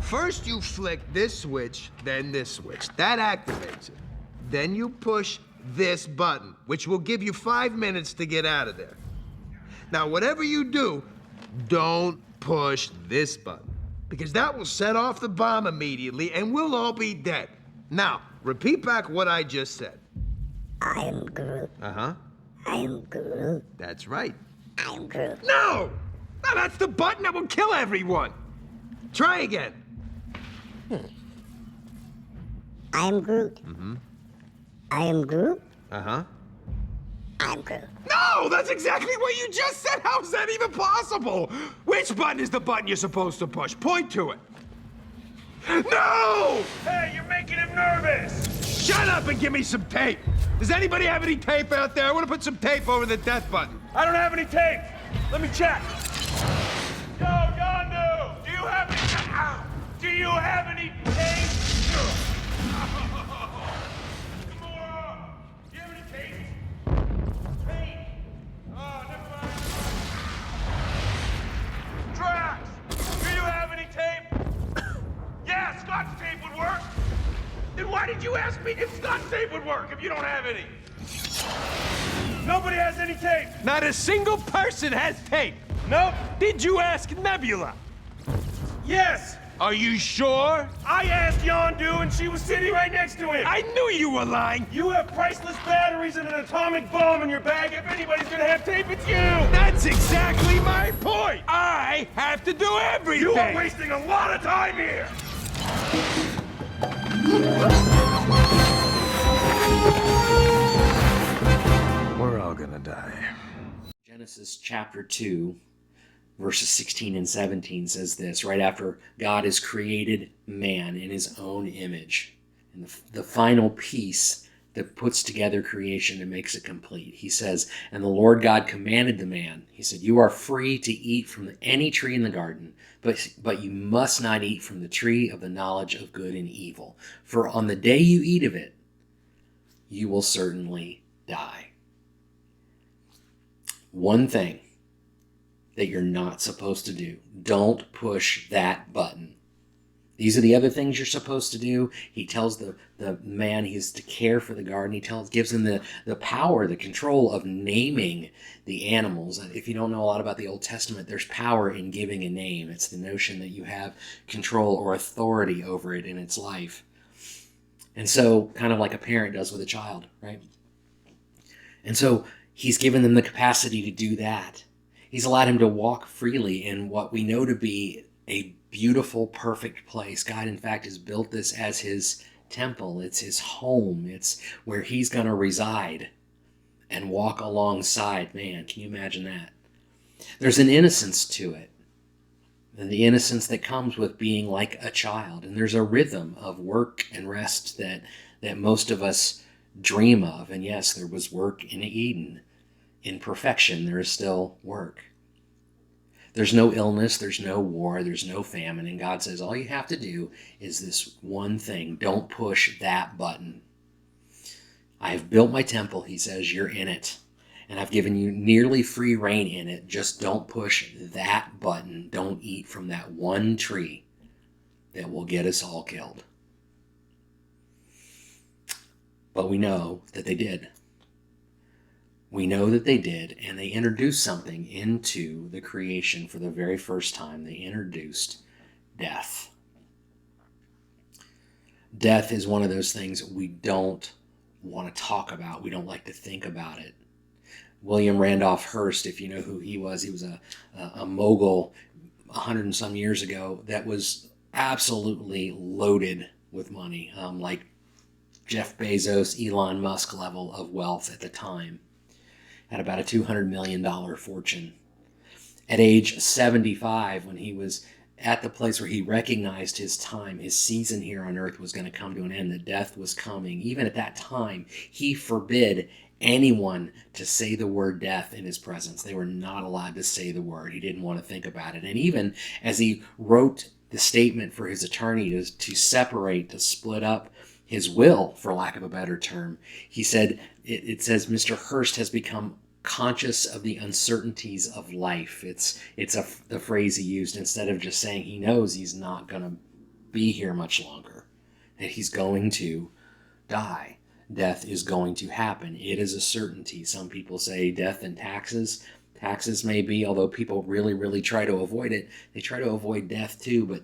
First you flick this switch, then this switch. That activates it. Then you push this button, which will give you 5 minutes to get out of there. Now, whatever you do, don't push this button, because that will set off the bomb immediately and we'll all be dead. Now, repeat back what I just said. I am Groot. Uh-huh. I am Groot. That's right. I am Groot. No! No, that's the button that will kill everyone. Try again. I am Groot. Mm-hmm. I am Groot. Uh-huh. I am Groot. No, that's exactly what you just said. How is that even possible? Which button is the button you're supposed to push? Point to it. No! Hey, you're making him nervous! Shut up and give me some tape. Does anybody have any tape out there? I want to put some tape over the death button. I don't have any tape! Let me check. Yo, Yondu! Do you have any... Ow! Do you have any tape? Gamora! Do you have any tape? Tape! Oh, never mind. Drax! Do you have any tape? Yeah, Scott's tape would work! Then why did you ask me if Scott's tape would work if you don't have any? Nobody has any tape! Not a single person has tape. Nope! Did you ask Nebula? Yes! Are you sure? I asked Yondu and she was sitting right next to him! I knew you were lying. You have priceless batteries and an atomic bomb in your bag. If anybody's gonna have tape, it's you! That's exactly my point. I have to do everything. You are wasting a lot of time here! We're all gonna die. Genesis chapter 2, verses 16 and 17 says this, right after God has created man in his own image. And the final piece that puts together creation and makes it complete. He says, and the Lord God commanded the man, he said, you are free to eat from any tree in the garden, but you must not eat from the tree of the knowledge of good and evil. For on the day you eat of it, you will certainly die. One thing that you're not supposed to do. Don't push that button. These are the other things you're supposed to do. He tells the man he's to care for the garden. Gives him the power, the control of naming the animals. If you don't know a lot about the Old Testament, there's power in giving a name. It's the notion that you have control or authority over it in its life. And so, kind of like a parent does with a child, right? And so, he's given them the capacity to do that. He's allowed him to walk freely in what we know to be a beautiful, perfect place. God, in fact, has built this as his temple. It's his home. It's where he's going to reside and walk alongside man. Can you imagine that? There's an innocence to it. And the innocence that comes with being like a child. And there's a rhythm of work and rest that most of us dream of. And yes, there was work in Eden. In perfection, there is still work. There's no illness, there's no war, there's no famine. And God says, all you have to do is this one thing. Don't push that button. I have built my temple, he says, you're in it. And I've given you nearly free reign in it. Just don't push that button. Don't eat from that one tree that will get us all killed. But we know that they did. We know that they did, and they introduced something into the creation for the very first time. They introduced death. Death is one of those things we don't want to talk about. We don't like to think about it. William Randolph Hearst, if you know who he was a mogul 100 and some years ago that was absolutely loaded with money, like Jeff Bezos, Elon Musk level of wealth at the time. Had about a $200 million fortune. At age 75, when he was at the place where he recognized his time, his season here on earth was going to come to an end, that death was coming. Even at that time, he forbid anyone to say the word death in his presence. They were not allowed to say the word. He didn't want to think about it. And even as he wrote the statement for his attorney to separate, to split up his will, for lack of a better term, he said, it says, Mr. Hearst has become conscious of the uncertainties of life. It's the phrase he used, instead of just saying he knows he's not going to be here much longer, that he's going to die. Death is going to happen. It is a certainty. Some people say death and taxes. Taxes may be, although people really, really try to avoid it. They try to avoid death too, but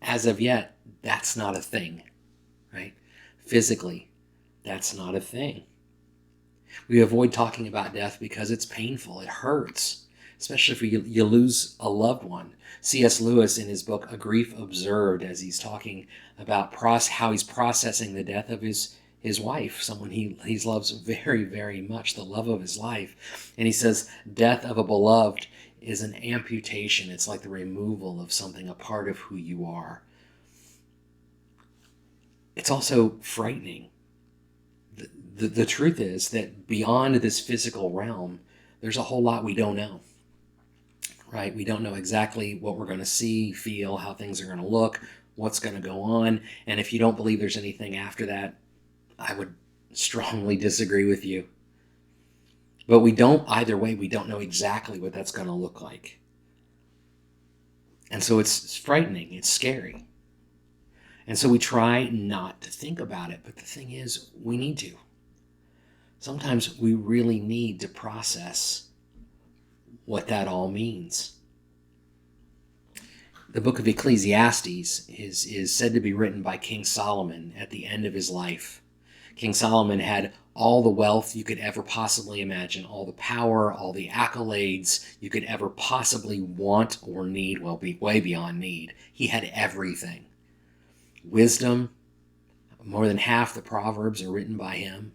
as of yet, that's not a thing, right? Physically, that's not a thing. We avoid talking about death because it's painful. It hurts, especially if you lose a loved one. C.S. Lewis, in his book A Grief Observed, as he's talking about how he's processing the death of his wife, someone he loves very, very much, the love of his life. And he says, death of a beloved is an amputation. It's like the removal of something, a part of who you are. It's also frightening. The truth is that beyond this physical realm, there's a whole lot we don't know, right? We don't know exactly what we're going to see, feel, how things are going to look, what's going to go on. And if you don't believe there's anything after that, I would strongly disagree with you. But either way, we don't know exactly what that's going to look like. And so it's frightening, it's scary. And so we try not to think about it. But the thing is, we need to. Sometimes we really need to process what that all means. The book of Ecclesiastes is said to be written by King Solomon at the end of his life. King Solomon had all the wealth you could ever possibly imagine, all the power, all the accolades you could ever possibly want or need, well, way beyond need. He had everything. Wisdom, more than half the Proverbs are written by him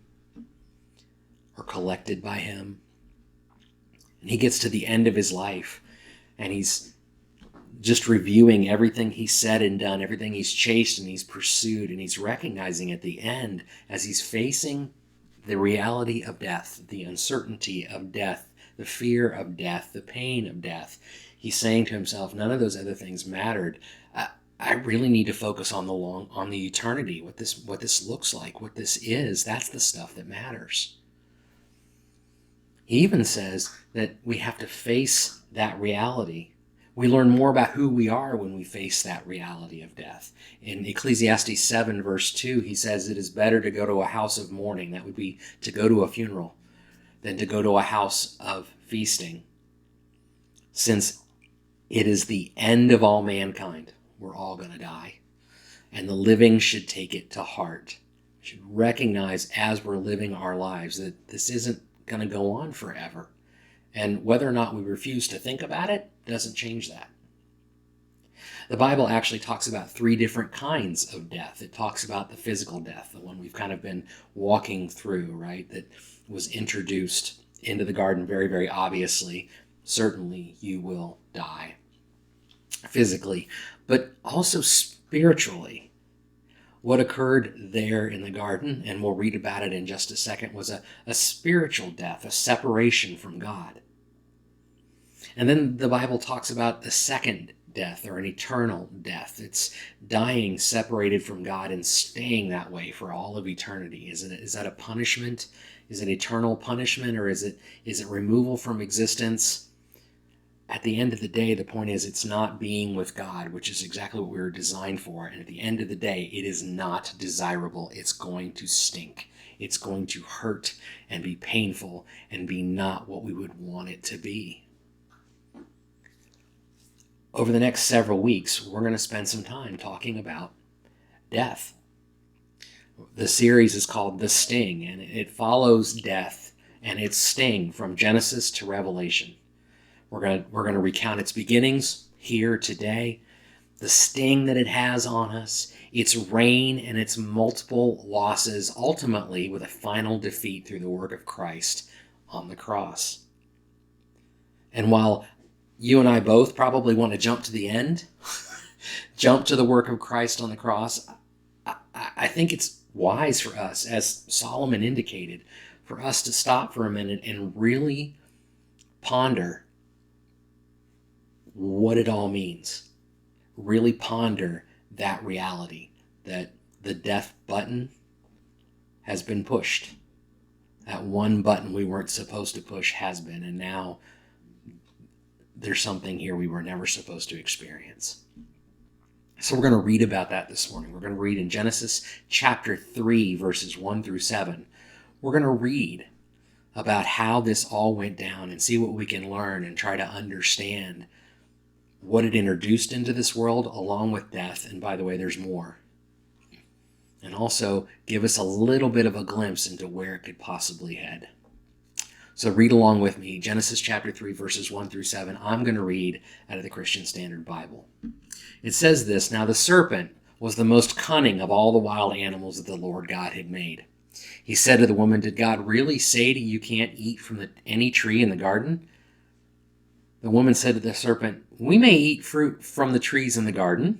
or collected by him. And he gets to the end of his life and he's just reviewing everything he's said and done, everything he's chased and he's pursued, and he's recognizing at the end, as he's facing the reality of death, the uncertainty of death, the fear of death, the pain of death, he's saying to himself, none of those other things mattered. I really need to focus on the eternity, what this looks like, what this is. That's the stuff that matters. He even says that we have to face that reality. We learn more about who we are when we face that reality of death. In Ecclesiastes 7, verse 2, he says it is better to go to a house of mourning, that would be to go to a funeral, than to go to a house of feasting, since it is the end of all mankind. We're all going to die. And the living should take it to heart, should recognize as we're living our lives that this isn't going to go on forever. And whether or not we refuse to think about it doesn't change that. The Bible actually talks about 3 different kinds of death. It talks about the physical death, the one we've kind of been walking through, right? That was introduced into the garden very, very obviously. Certainly you will die physically, but also spiritually. What occurred there in the garden, and we'll read about it in just a second, was a spiritual death, a separation from God. And then the Bible talks about the second death, or an eternal death. It's dying separated from God and staying that way for all of eternity. Is that a punishment? Is it eternal punishment, or is it removal from existence? At the end of the day, the point is it's not being with God, which is exactly what we were designed for. And at the end of the day, it is not desirable. It's going to stink. It's going to hurt and be painful and be not what we would want it to be. Over the next several weeks, we're going to spend some time talking about death. The series is called The Sting, and it follows death and its sting from Genesis to Revelation. We're going to recount its beginnings here today, the sting that it has on us, its reign and its multiple losses, ultimately with a final defeat through the work of Christ on the cross. And while you and I both probably want to jump to the end, jump to the work of Christ on the cross, I think it's wise for us, as Solomon indicated, for us to stop for a minute and really ponder what it all means. Really ponder that reality, that the death button has been pushed. That one button we weren't supposed to push has been, and now there's something here we were never supposed to experience. So we're going to read about that this morning. We're going to read in Genesis chapter 3, verses 1 through 7. We're going to read about how this all went down and see what we can learn and try to understand what it introduced into this world along with death. And by the way, there's more. And also give us a little bit of a glimpse into where it could possibly head. So read along with me, Genesis chapter 3, verses 1 through 7. I'm going to read out of the Christian Standard Bible. It says this, "Now the serpent was the most cunning of all the wild animals that the Lord God had made. He said to the woman, 'Did God really say to you can't eat from any tree in the garden?' The woman said to the serpent, 'We may eat fruit from the trees in the garden,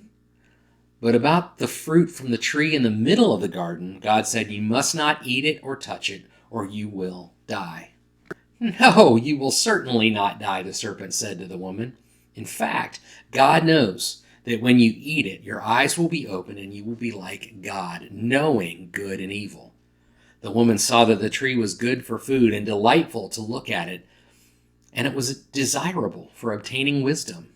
but about the fruit from the tree in the middle of the garden, God said, you must not eat it or touch it, or you will die.' 'No, you will certainly not die,' the serpent said to the woman. 'In fact, God knows that when you eat it, your eyes will be open and you will be like God, knowing good and evil.' The woman saw that the tree was good for food and delightful to look at it, and it was desirable for obtaining wisdom.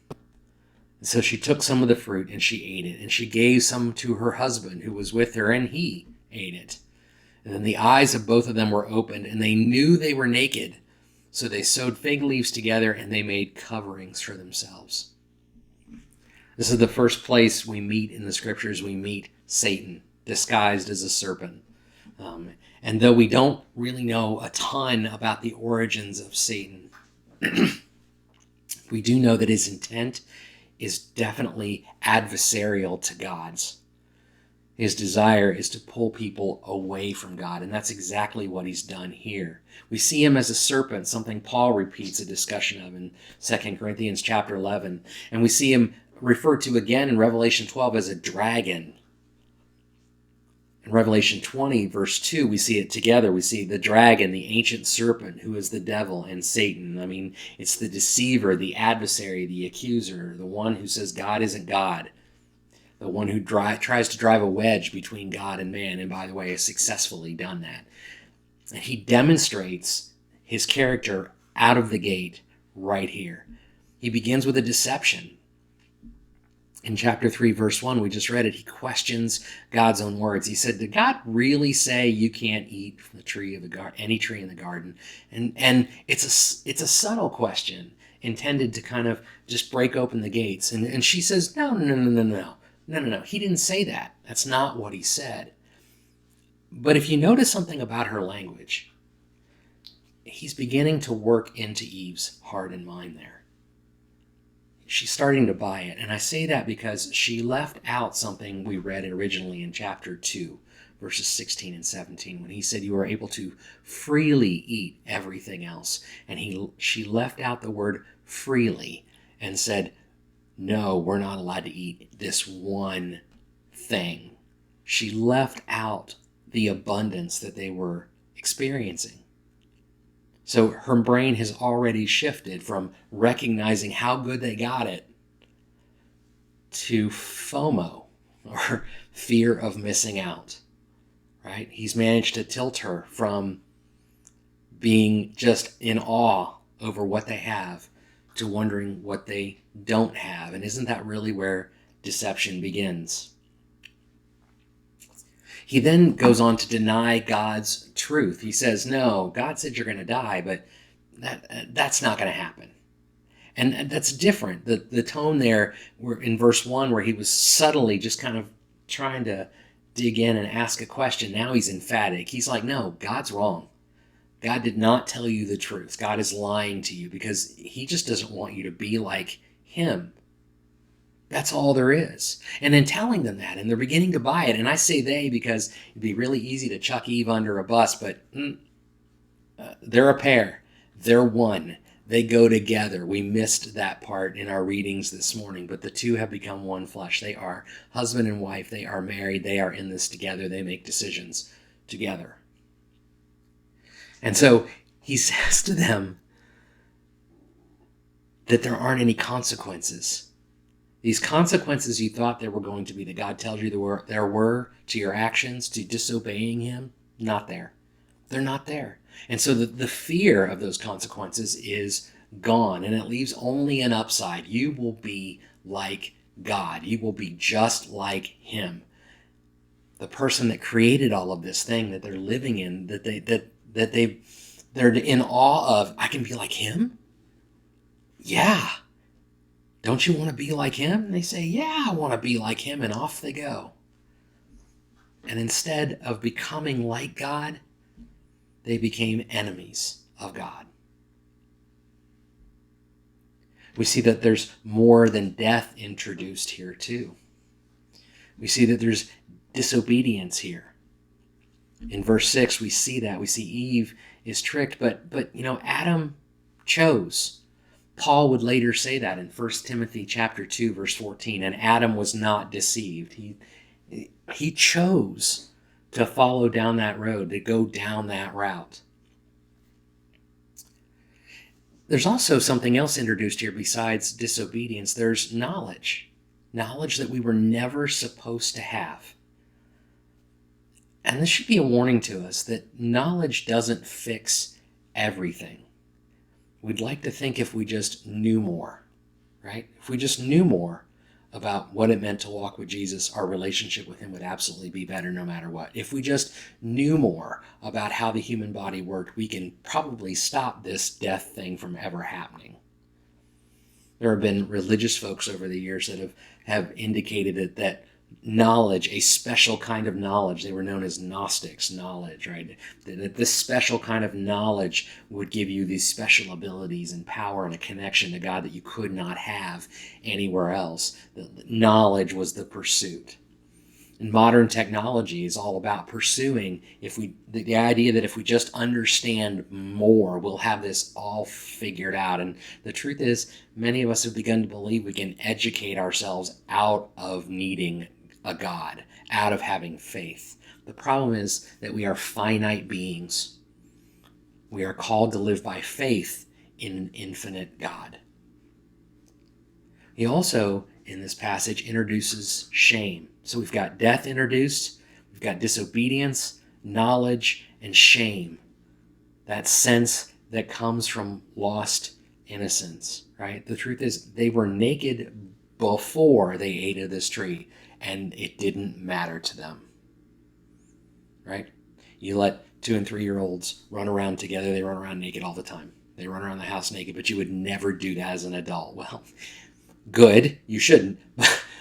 And so she took some of the fruit and she ate it, and she gave some to her husband who was with her, and he ate it. And then the eyes of both of them were opened, and they knew they were naked. So they sewed fig leaves together, and they made coverings for themselves." This is the first place we meet in the scriptures. We meet Satan, disguised as a serpent. And though we don't really know a ton about the origins of Satan, we do know that his intent is definitely adversarial to God's. His desire is to pull people away from God, and that's exactly what he's done here. We see him as a serpent, something Paul repeats a discussion of in 2 Corinthians chapter 11, and we see him referred to again in Revelation 12 as a dragon. In Revelation 20, verse 2, we see it together. We see the dragon, the ancient serpent, who is the devil and Satan. I mean, it's the deceiver, the adversary, the accuser, the one who says God isn't God, the one who tries to drive a wedge between God and man, and by the way, has successfully done that. And he demonstrates his character out of the gate right here. He begins with a deception. In chapter 3, verse 1, we just read it. He questions God's own words. He said, "Did God really say you can't eat from the tree of the garden, any tree in the garden?" And it's a subtle question intended to kind of just break open the gates. And she says, No. He didn't say that. That's not what he said. But if you notice something about her language, he's beginning to work into Eve's heart and mind there. She's starting to buy it. And I say that because she left out something we read originally in chapter 2, verses 16 and 17, when he said you are able to freely eat everything else. And she left out the word freely and said, no, we're not allowed to eat this one thing. She left out the abundance that they were experiencing. So her brain has already shifted from recognizing how good they got it to FOMO, or fear of missing out, right? He's managed to tilt her from being just in awe over what they have to wondering what they don't have. And isn't that really where deception begins? He then goes on to deny God's truth. He says, no, God said you're going to die, but that's not going to happen. And that's different. The tone there in verse 1, where he was subtly just kind of trying to dig in and ask a question. Now he's emphatic. He's like, no, God's wrong. God did not tell you the truth. God is lying to you because he just doesn't want you to be like him. That's all there is. And then telling them that, and they're beginning to buy it. And I say they because it'd be really easy to chuck Eve under a bus, but they're a pair. They're one. They go together. We missed that part in our readings this morning, but the two have become one flesh. They are husband and wife. They are married. They are in this together. They make decisions together. And so he says to them that there aren't any consequences. These consequences you thought there were going to be, that God tells you there were to your actions, to disobeying him, not there. They're not there. And so the fear of those consequences is gone, and it leaves only an upside. You will be like God. You will be just like him. The person that created all of this thing that they're living in, they're in awe of. I can be like him? Yeah. Don't you want to be like him? And they say, yeah, I want to be like him, and off they go. And instead of becoming like God, they became enemies of God. We see that there's more than death introduced here too. We see that there's disobedience here. In verse 6, we see that. We see Eve is tricked, but Adam chose. Paul would later say that in 1 Timothy chapter 2, verse 14, and Adam was not deceived. He chose to follow down that road, to go down that route. There's also something else introduced here besides disobedience. There's knowledge. Knowledge that we were never supposed to have. And this should be a warning to us that knowledge doesn't fix everything. We'd like to think if we just knew more, right? If we just knew more about what it meant to walk with Jesus, our relationship with him would absolutely be better no matter what. If we just knew more about how the human body worked, we can probably stop this death thing from ever happening. There have been religious folks over the years that have indicated that knowledge, a special kind of knowledge, they were known as Gnostics, knowledge, right? That this special kind of knowledge would give you these special abilities and power and a connection to God that you could not have anywhere else. The knowledge was the pursuit. And modern technology is all about pursuing, the idea that if we just understand more, we'll have this all figured out. And the truth is, many of us have begun to believe we can educate ourselves out of needing a God, out of having faith. The problem is that we are finite beings. We are called to live by faith in an infinite God. He also, in this passage, introduces shame. So we've got death introduced, we've got disobedience, knowledge, and shame. That sense that comes from lost innocence, right? The truth is, they were naked before they ate of this tree, and it didn't matter to them, right? You let 2 and 3-year-olds run around together, they run around naked all the time. They run around the house naked, but you would never do that as an adult. Well, good, you shouldn't,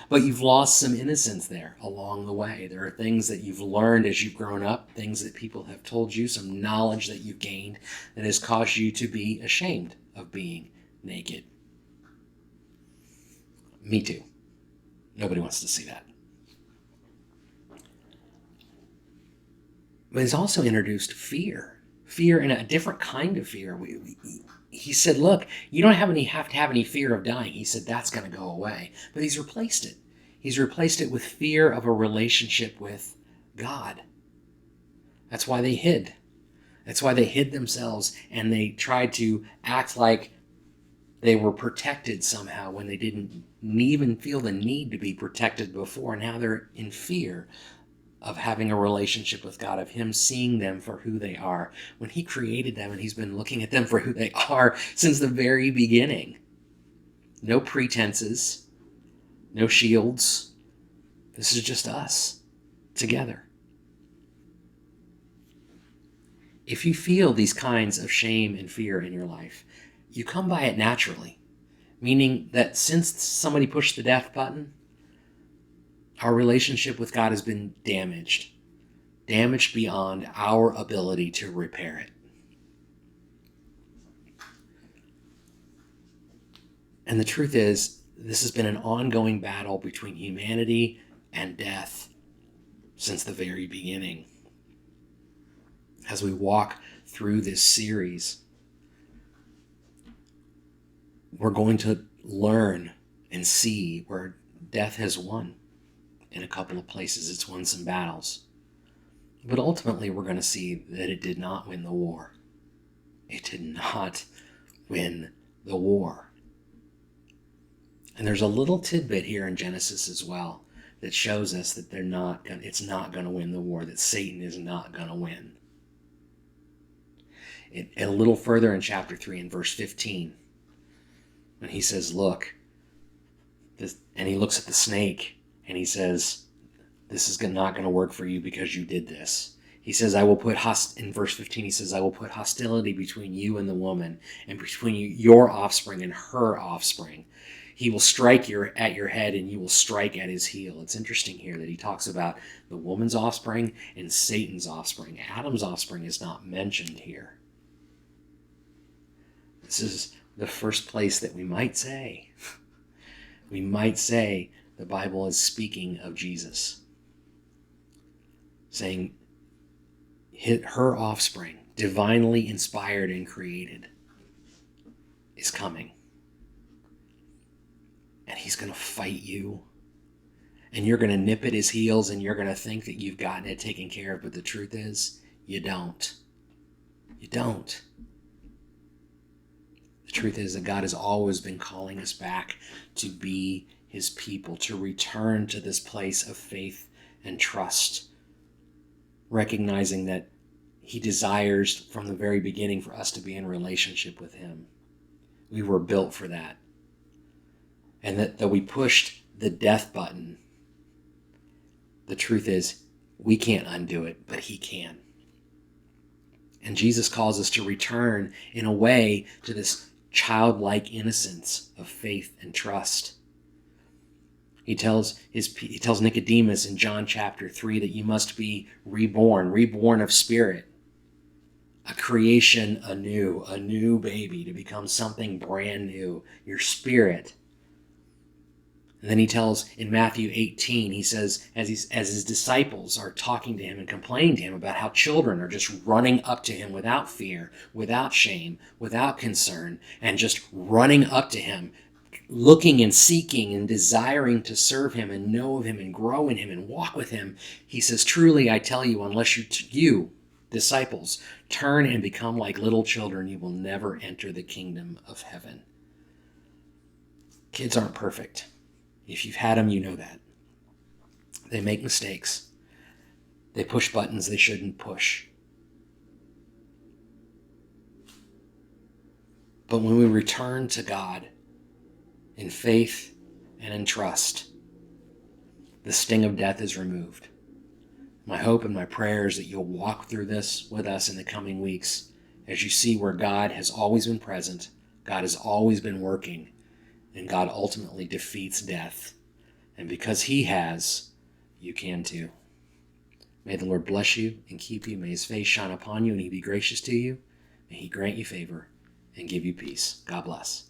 but you've lost some innocence there along the way. There are things that you've learned as you've grown up, things that people have told you, some knowledge that you've gained that has caused you to be ashamed of being naked. Me too. Nobody wants to see that. But he's also introduced fear. Fear, and a different kind of fear. He said, look, you don't have to have any fear of dying. He said, that's going to go away. But he's replaced it. He's replaced it with fear of a relationship with God. That's why they hid. That's why they hid themselves, and they tried to act like they were protected somehow when they didn't even feel the need to be protected before. Now they're in fear of having a relationship with God, of him seeing them for who they are, when he created them and he's been looking at them for who they are since the very beginning. No pretenses, no shields. This is just us together. If you feel these kinds of shame and fear in your life, you come by it naturally, meaning that since somebody pushed the death button, our relationship with God has been damaged beyond our ability to repair it. And the truth is, this has been an ongoing battle between humanity and death since the very beginning. As we walk through this series, we're going to learn and see where death has won. In a couple of places, it's won some battles. But ultimately, we're going to see that it did not win the war. It did not win the war. And there's a little tidbit here in Genesis as well that shows us that it's not going to win the war, that Satan is not going to win. A little further in chapter 3 in verse 15, when he says, look, And he looks at the snake and he says, this is not going to work for you because you did this. He says, in verse 15, he says, I will put hostility between you and the woman, and between your offspring and her offspring. He will strike at your head, and you will strike at his heel. It's interesting here that he talks about the woman's offspring and Satan's offspring. Adam's offspring is not mentioned here. This is the first place that we might say the Bible is speaking of Jesus, saying her offspring, divinely inspired and created, is coming. And he's going to fight you. And you're going to nip at his heels and you're going to think that you've gotten it taken care of. But the truth is, you don't. You don't. The truth is that God has always been calling us back to be his people, to return to this place of faith and trust, recognizing that he desires from the very beginning for us to be in relationship with him. We were built for that. And that we pushed the death button, the truth is we can't undo it, but he can. And Jesus calls us to return in a way to this childlike innocence of faith and trust. He tells Nicodemus in John chapter 3 that you must be reborn of spirit, a creation anew, a new baby to become something brand new, your spirit. And then he tells in Matthew 18, he says, as his disciples are talking to him and complaining to him about how children are just running up to him without fear, without shame, without concern, and just running up to him, looking and seeking and desiring to serve him and know of him and grow in him and walk with him. He says, truly, I tell you, unless you, disciples, turn and become like little children, you will never enter the kingdom of heaven. Kids aren't perfect. If you've had them, you know that. They make mistakes. They push buttons they shouldn't push. But when we return to God in faith and in trust, the sting of death is removed. My hope and my prayer is that you'll walk through this with us in the coming weeks as you see where God has always been present, God has always been working, and God ultimately defeats death. And because he has, you can too. May the Lord bless you and keep you. May his face shine upon you and he be gracious to you. May he grant you favor and give you peace. God bless.